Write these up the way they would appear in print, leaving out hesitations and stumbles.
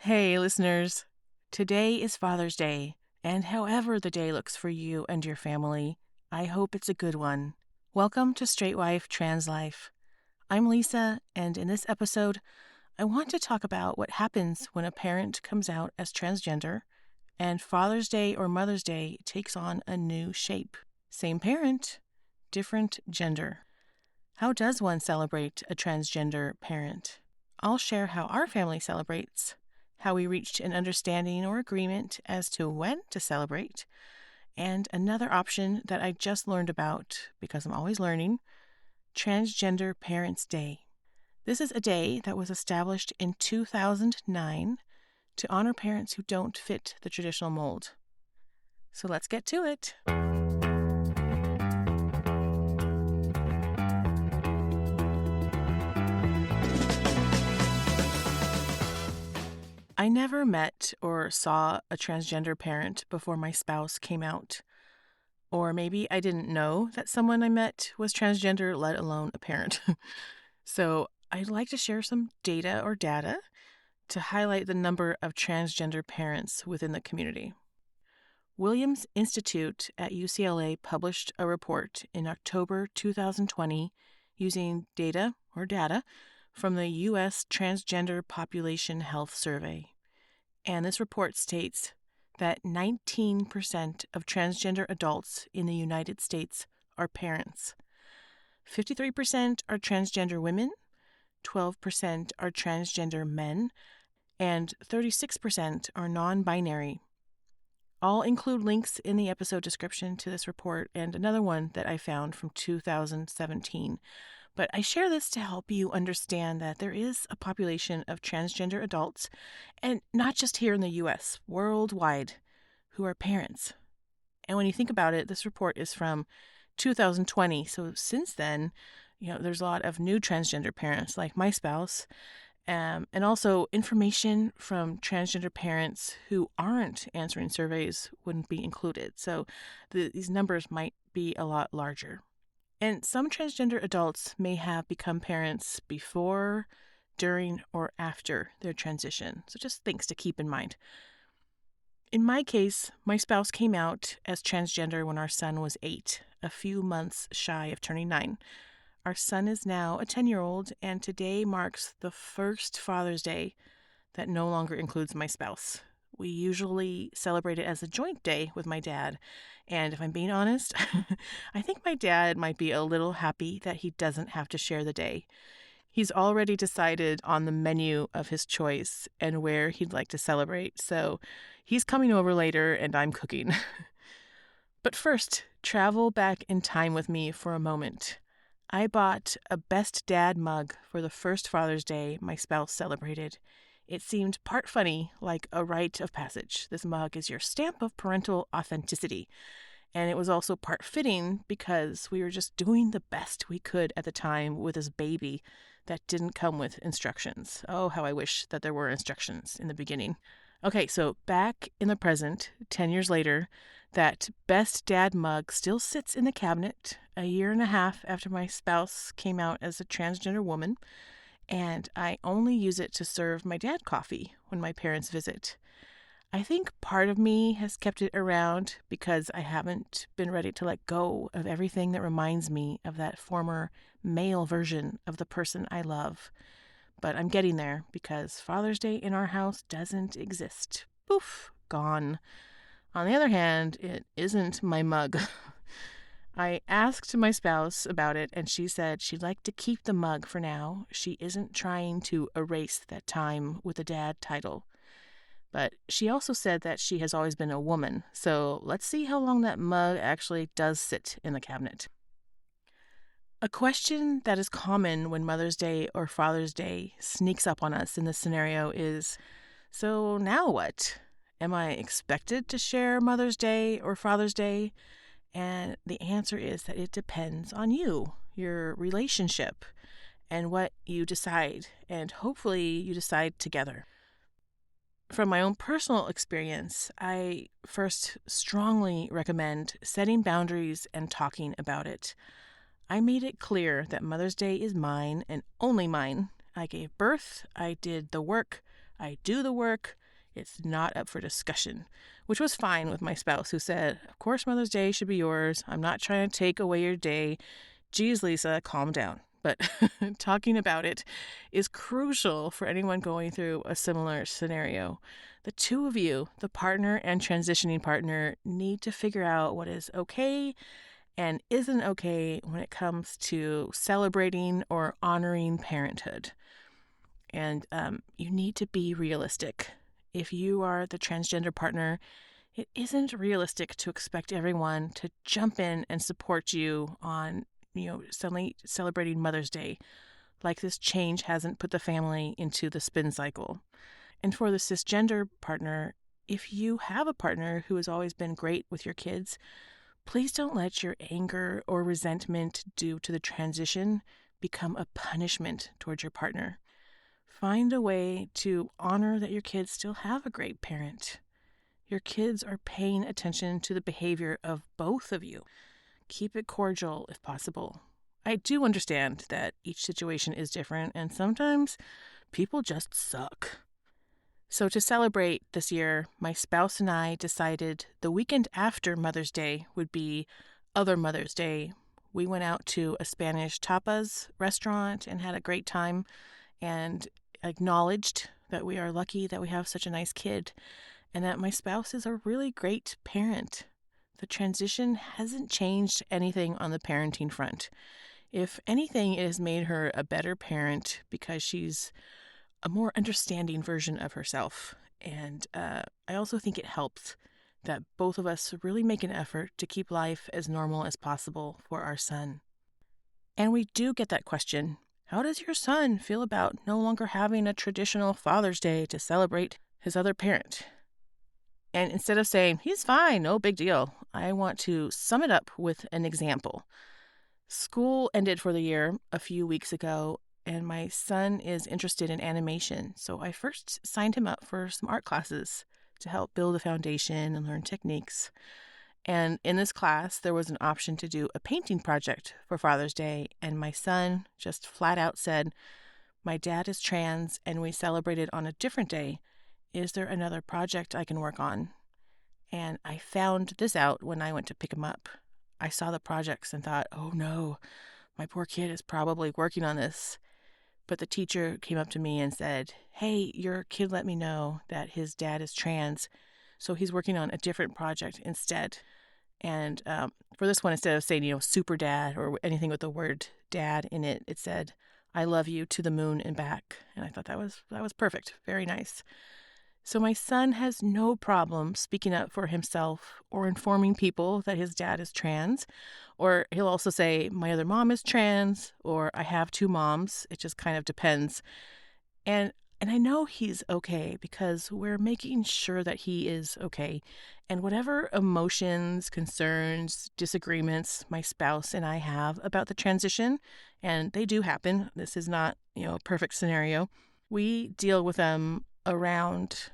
Hey, listeners. Today is Father's Day, and however the day looks for you and your family, I hope it's a good one. Welcome to Straight Wife Trans Life. I'm Lisa, and in this episode, I want to talk about what happens when a parent comes out as transgender and Father's Day or Mother's Day takes on a new shape. Same parent, different gender. How does one celebrate a transgender parent? I'll share how our family celebrates, how we reached an understanding or agreement as to when to celebrate, and another option that I just learned about, because I'm always learning, Transgender Parents Day. This is a day that was established in 2009 to honor parents who don't fit the traditional mold. So let's get to it. I never met or saw a transgender parent before my spouse came out. Or maybe I didn't know that someone I met was transgender, let alone a parent. So I'd like to share some data to highlight the number of transgender parents within the community. Williams Institute at UCLA published a report in October 2020 using data from the U.S. Transgender Population Health Survey. And this report states that 19% of transgender adults in the United States are parents. 53% are transgender women, 12% are transgender men, and 36% are non-binary. I'll include links in the episode description to this report and another one that I found from 2017. But I share this to help you understand that there is a population of transgender adults, and not just here in the U.S., worldwide, who are parents. And when you think about it, this report is from 2020. So since then, there's a lot of new transgender parents like my spouse, and also information from transgender parents who aren't answering surveys wouldn't be included. So these numbers might be a lot larger. And some transgender adults may have become parents before, during, or after their transition. So just things to keep in mind. In my case, my spouse came out as transgender when our son was 8, a few months shy of turning 9. Our son is now a 10-year-old, and today marks the first Father's Day that no longer includes my spouse. We usually celebrate it as a joint day with my dad. And if I'm being honest, I think my dad might be a little happy that he doesn't have to share the day. He's already decided on the menu of his choice and where he'd like to celebrate. So he's coming over later and I'm cooking. But first, travel back in time with me for a moment. I bought a Best Dad mug for the first Father's Day my spouse celebrated. It seemed part funny, like a rite of passage. This mug is your stamp of parental authenticity. And it was also part fitting because we were just doing the best we could at the time with this baby that didn't come with instructions. Oh, how I wish that there were instructions in the beginning. Okay, so back in the present, 10 years later, that Best Dad mug still sits in the cabinet a year and a half after my spouse came out as a transgender woman. And I only use it to serve my dad coffee when my parents visit. I think part of me has kept it around because I haven't been ready to let go of everything that reminds me of that former male version of the person I love. But I'm getting there because Father's Day in our house doesn't exist. Poof, gone. On the other hand, it isn't my mug. I asked my spouse about it, and she said she'd like to keep the mug for now. She isn't trying to erase that time with the dad title. But she also said that she has always been a woman, so let's see how long that mug actually does sit in the cabinet. A question that is common when Mother's Day or Father's Day sneaks up on us in this scenario is, so now what? Am I expected to share Mother's Day or Father's Day? And the answer is that it depends on you, your relationship, and what you decide. And hopefully you decide together. From my own personal experience, I first strongly recommend setting boundaries and talking about it. I made it clear that Mother's Day is mine and only mine. I gave birth, I did the work, I do the work. It's not up for discussion, which was fine with my spouse, who said, of course, Mother's Day should be yours. I'm not trying to take away your day. Geez, Lisa, calm down. But talking about it is crucial for anyone going through a similar scenario. The two of you, the partner and transitioning partner, need to figure out what is okay and isn't okay when it comes to celebrating or honoring parenthood. And you need to be realistic. If you are the transgender partner, it isn't realistic to expect everyone to jump in and support you on, suddenly celebrating Mother's Day. Like this change hasn't put the family into the spin cycle. And for the cisgender partner, if you have a partner who has always been great with your kids, please don't let your anger or resentment due to the transition become a punishment towards your partner. Find a way to honor that your kids still have a great parent. Your kids are paying attention to the behavior of both of you. Keep it cordial if possible. I do understand that each situation is different, and sometimes people just suck. So to celebrate this year, my spouse and I decided the weekend after Mother's Day would be Other Mother's Day. We went out to a Spanish tapas restaurant and had a great time, and acknowledged that we are lucky that we have such a nice kid and that my spouse is a really great parent. The transition hasn't changed anything on the parenting front. If anything, it has made her a better parent because she's a more understanding version of herself. And I also think it helps that both of us really make an effort to keep life as normal as possible for our son. And we do get that question: how does your son feel about no longer having a traditional Father's Day to celebrate his other parent? And instead of saying, he's fine, no big deal, I want to sum it up with an example. School ended for the year a few weeks ago, and my son is interested in animation. So I first signed him up for some art classes to help build a foundation and learn techniques. And in this class, there was an option to do a painting project for Father's Day, and my son just flat out said, my dad is trans and we celebrated on a different day. Is there another project I can work on? And I found this out when I went to pick him up. I saw the projects and thought, oh no, my poor kid is probably working on this. But the teacher came up to me and said, hey, your kid let me know that his dad is trans, so he's working on a different project instead. And for this one, instead of saying, super dad or anything with the word dad in it, it said, I love you to the moon and back. And I thought that was perfect. Very nice. So my son has no problem speaking up for himself or informing people that his dad is trans. Or he'll also say, my other mom is trans, or I have two moms. It just kind of depends. And I know he's okay because we're making sure that he is okay. And whatever emotions, concerns, disagreements my spouse and I have about the transition, and they do happen, this is not, a perfect scenario, we deal with them around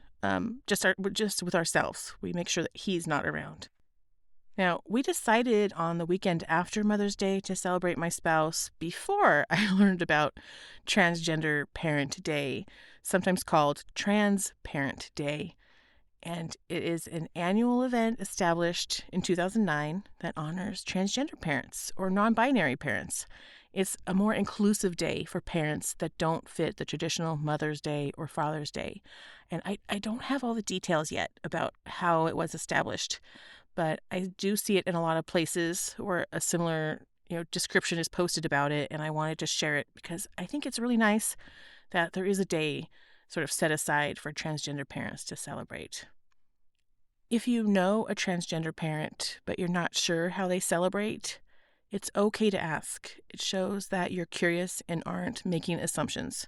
just with ourselves. We make sure that he's not around. Now, we decided on the weekend after Mother's Day to celebrate my spouse before I learned about Transgender Parent Day, sometimes called Trans Parent Day. And it is an annual event established in 2009 that honors transgender parents or non-binary parents. It's a more inclusive day for parents that don't fit the traditional Mother's Day or Father's Day. And I don't have all the details yet about how it was established, but I do see it in a lot of places where a similar, description is posted about it, and I wanted to share it because I think it's really nice that there is a day sort of set aside for transgender parents to celebrate. If you know a transgender parent, but you're not sure how they celebrate, it's okay to ask. It shows that you're curious and aren't making assumptions.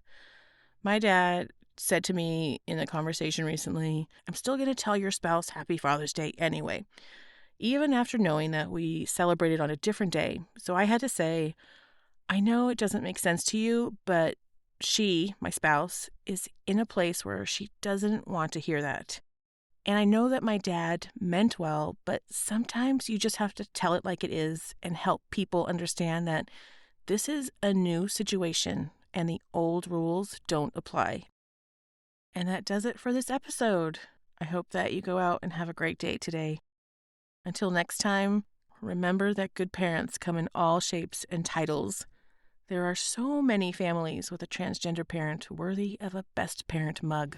My dad said to me in a conversation recently, I'm still going to tell your spouse Happy Father's Day anyway, even after knowing that we celebrated on a different day. So I had to say, I know it doesn't make sense to you, but she, my spouse, is in a place where she doesn't want to hear that. And I know that my dad meant well, but sometimes you just have to tell it like it is and help people understand that this is a new situation and the old rules don't apply. And that does it for this episode. I hope that you go out and have a great day today. Until next time, remember that good parents come in all shapes and titles. There are so many families with a transgender parent worthy of a best parent mug.